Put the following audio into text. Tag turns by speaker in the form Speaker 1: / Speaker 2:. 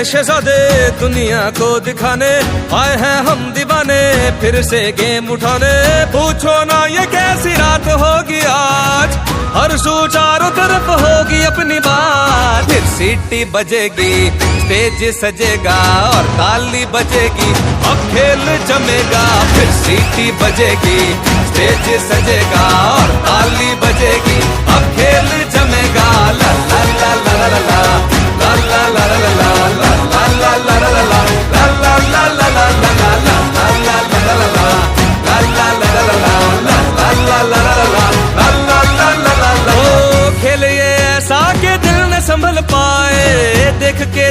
Speaker 1: शहजादे दुनिया को दिखाने आए हैं हम दीवाने, फिर से गेम उठाने। पूछो ना ये कैसी रात होगी आज, हर सू चारों तरफ होगी अपनी बात। फिर सीटी बजेगी, स्टेज सजेगा और ताली बजेगी, अब खेल जमेगा। फिर सीटी बजेगी, स्टेज सजेगा और ताली बजेगी, अब खेल जमेगा। ला ला ला ला ला ला ला ला ला ला ला खेल ये ऐसा के दिल न संभल पाए, देख के